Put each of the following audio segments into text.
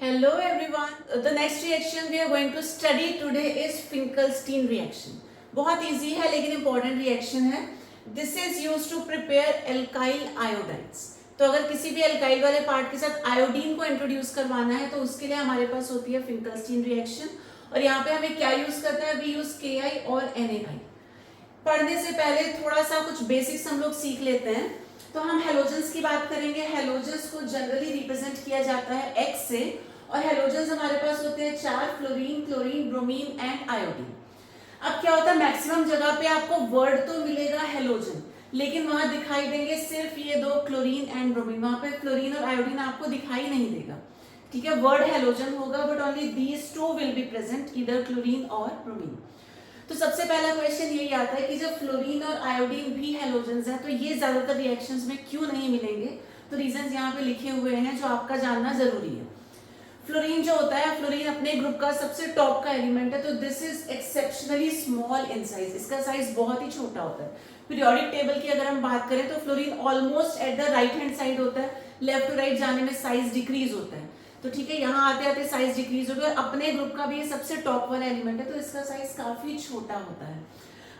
Hello everyone. The next reaction we are going to study today is Finkelstein reaction. बहुत easy है लेकिन important reaction है. This is used to prepare alkyl iodides. तो अगर किसी भी alkyl वाले पार्ट के साथ आयोडीन को इंट्रोड्यूस करवाना है तो उसके लिए हमारे पास होती है Finkelstein reaction. और यहाँ पे हमें क्या यूज करता है? We use Ki और NaI. पढ़ने से पहले थोड़ा सा कुछ बेसिक्स हम लोग सीख लेते हैं. तो हम हेलोजेंस की बात करेंगे. हेलोजेंस को जनरली रिप्रेजेंट किया जाता है X से और हेलोजेंस हमारे पास होते हैं 4: fluorine, chlorine, bromine and iodine. अब क्या होता है, मैक्सिमम जगह पे आपको वर्ड तो मिलेगा हेलोजन, लेकिन वहां दिखाई देंगे सिर्फ ये दो, क्लोरीन एंड ब्रोमीन. वहां पे फ्लोरीन और आयोडीन आपको दिखाई नहीं देगा. ठीक है, वर्ड हेलोजन होगा but only these two will be present, either chlorine और ब्रोमीन. तो सबसे पहला क्वेश्चन यही आता है कि जब फ्लोरीन और आयोडीन भी हेलोजेंस है तो ये ज्यादातर रिएक्शंस में क्यों नहीं मिलेंगे. तो रीजंस यहाँ पे लिखे हुए हैं जो आपका जानना जरूरी है. फ्लोरीन जो होता है, फ्लोरीन अपने ग्रुप का सबसे टॉप का एलिमेंट है. तो this is exceptionally small in size. इसका साइज बहुत ही छोटा होता है. पीरियोडिक टेबल की अगर हम बात करें तो fluorine almost at the right hand side होता है. लेफ्ट टू राइट जाने में साइज डिक्रीज होता है. तो ठीक है, यहाँ आते आते साइज डिक्रीज हो गया. अपने ग्रुप का भी ये सबसे टॉप वाला एलिमेंट है तो इसका साइज काफी छोटा होता है.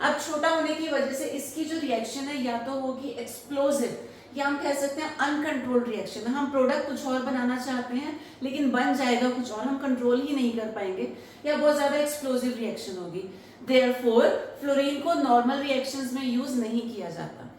अब छोटा होने की वजह से इसकी जो रिएक्शन है या तो होगी एक्सप्लोसिव या हम कह सकते हैं अनकंट्रोल्ड रिएक्शन. हम प्रोडक्ट कुछ और बनाना चाहते हैं लेकिन बन जाएगा कुछ और, हम कंट्रोल ही नहीं कर पाएंगे, या बहुत ज्यादा एक्सप्लोसिव रिएक्शन होगी. देयरफॉर फ्लोरीन को नॉर्मल रिएक्शंस में यूज नहीं किया जाता.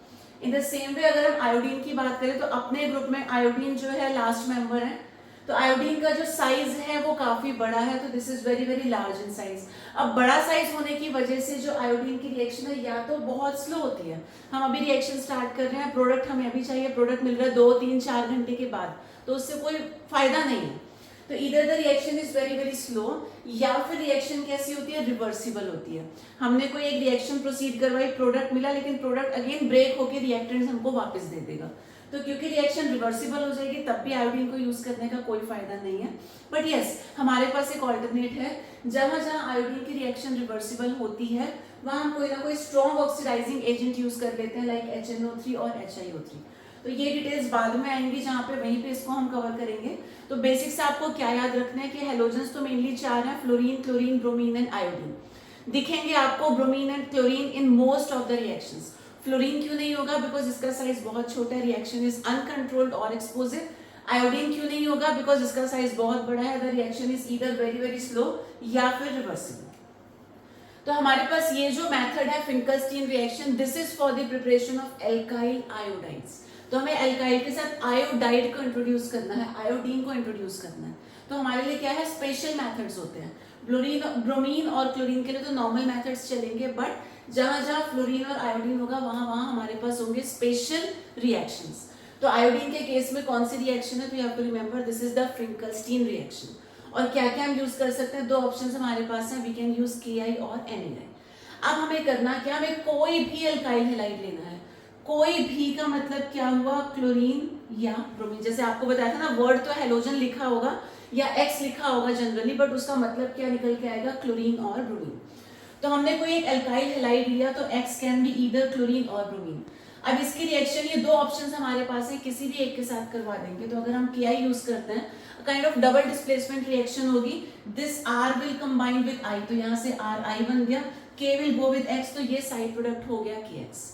इन द सेम वे अगर हम आयोडीन की बात करें तो अपने ग्रुप में आयोडीन जो है लास्ट मेंबर है. तो आयोडीन का जो साइज है वो काफी बड़ा है. तो this is very very large in size. अब बड़ा साइज होने की वजह से जो आयोडीन की रिएक्शन है या तो बहुत स्लो होती है. हम अभी रिएक्शन स्टार्ट कर रहे हैं, प्रोडक्ट हमें अभी चाहिए, प्रोडक्ट मिल रहा है 2, 3, 4 घंटे के बाद, तो उससे कोई फायदा नहीं है. तो इधर the reaction is very very slow, या फिर रिएक्शन कैसी होती है, रिवर्सिबल होती है. हमने कोई एक रिएक्शन प्रोसीड करवाई, प्रोडक्ट मिला, लेकिन प्रोडक्ट अगेन ब्रेक होकर रिएक्टेंट हमको वापस दे देगा. तो क्योंकि रिएक्शन रिवर्सिबल हो जाएगी तब भी आयोडीन को यूज करने का कोई फायदा नहीं है. बट यस, हमारे पास एक ऑल्टरनेट है. जहां जहां आयोडीन की रिएक्शन रिवर्सिबल होती है वहां हम कोई ना कोई स्ट्रॉन्ग ऑक्सीडाइजिंग एजेंट यूज कर लेते हैं, लाइक HNO3 और HiO3. तो ये डिटेल्स बाद में आएंगी जहां पे वहीं पे इसको हम कवर करेंगे. तो बेसिक से आपको क्या याद रखना है कि हेलोजेंस तो मेनली 4 हैं: fluorine, chlorine, bromine and iodine. दिखेंगे आपको bromine and chlorine in most of the reactions. Fluorine क्यों नहीं होगा? बिकॉज इसका साइज बहुत छोटा है, रिएक्शन इज अनकंट्रोल्ड और एक्सप्लोसिव. आयोडीन क्यों नहीं होगा? बिकॉज इसका साइज बहुत बड़ा है, the reaction is either very very slow या फिर रिवर्सिबल. तो हमारे पास ये जो मेथड है Finkelstein reaction, this is for the preparation of alkyl iodides. तो हमें एल्काइल के साथ आयोडाइड को इंट्रोड्यूस करना है, आयोडीन को इंट्रोड्यूस करना है. तो हमारे लिए क्या है, स्पेशल मेथड्स होते हैं. ब्रोमीन और क्लोरीन के लिए तो नॉर्मल मेथड्स चलेंगे, बट जहां जहां फ्लोरीन और आयोडीन होगा वहां वहां हमारे पास होंगे स्पेशल रिएक्शंस. तो आयोडीन के केस में कौन सी रिएक्शन है? तो you have to remember this is the Finkelstein reaction. और क्या क्या हम यूज कर सकते हैं? 2 ऑप्शंस हमारे पास हैं, वी कैन यूज Ki और NaI. अब हमें करना क्या, हमें कोई भी अल्काइल हैलाइड लेना है. कोई भी का मतलब क्या हुआ, क्लोरीन या ब्रोमीन. जैसे आपको बताया था ना, वर्ड तो हेलोजन लिखा होगा या X लिखा होगा जनरली, बट उसका मतलब क्या निकल के आएगा, क्लोरीन और ब्रोमीन. तो हमने कोई एक अल्काइल हैलाइड लिया तो X can be either chlorine और ब्रोमीन. अब इसकी रिएक्शन, ये 2 ऑप्शंस हमारे पास है, किसी भी एक के साथ करवा देंगे. तो अगर हम Ki यूज करते हैं, kind of double displacement reaction होगी. This R will combine with I, तो यहाँ से RI बन गया. K will go with X, तो ये साइड प्रोडक्ट हो गया KX.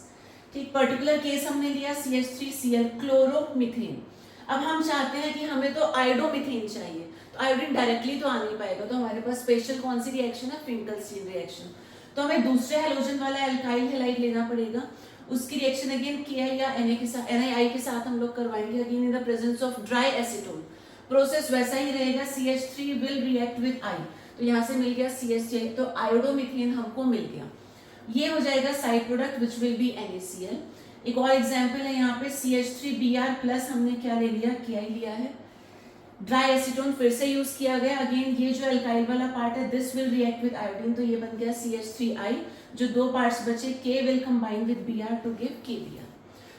ठीक, पर्टिकुलर केस हमने लिया CH3Cl, क्लोरोमीथेन. अब हम चाहते हैं कि हमें तो आयोडोमीथेन चाहिए, तो आयोडीन डायरेक्टली तो आ नहीं पाएगा. तो हमारे पास स्पेशल कौन सी रिएक्शन है, फिंकलस्टीन रिएक्शन. तो हमें दूसरे हेलोजन वाला एल्काइल हैलाइड लेना पड़ेगा. उसकी रिएक्शन अगेन Ki या NaI के साथ हम लोग करवाएंगे, again in the presence of dry acetone. Process वैसा ही रहेगा, CH3 will react with I. तो यहाँ से मिल गया CH3, तो आयोडोमीथेन हमको मिल गया. ये हो जाएगा side product which will be NaCl. एक और एग्जांपल है यहाँ पे, CH3Br प्लस हमने क्या ले लिया, Ki लिया है. ड्राई एसीटोन फिर से यूज किया गया. अगेन ये जो अल्काइल वाला पार्ट है, this will react with iodine, तो ये बन गया CH3I. जो 2 पार्ट्स बचे, K will combine with Br to give KBr.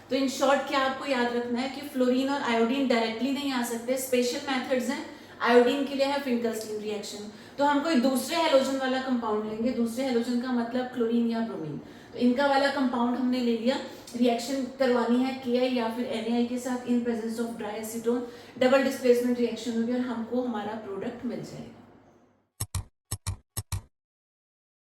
तो इन शॉर्ट क्या आपको याद रखना है कि फ्लोरीन और आयोडीन डायरेक्टली नहीं आ सकते, स्पेशल मेथड्स हैं. आयोडीन के लिए है फिंकलस्टीन रिएक्शन. तो हम कोई दूसरे हेलोजन वाला कंपाउंड लेंगे. दूसरे हेलोजन का मतलब क्लोरीन या ब्रोमीन. तो इनका वाला कंपाउंड हमने ले लिया. रिएक्शन करवानी है Ki या फिर NaI के साथ in presence of dry acetone, double displacement reaction होगी और हमको हमारा प्रोडक्ट मिल जाएगा।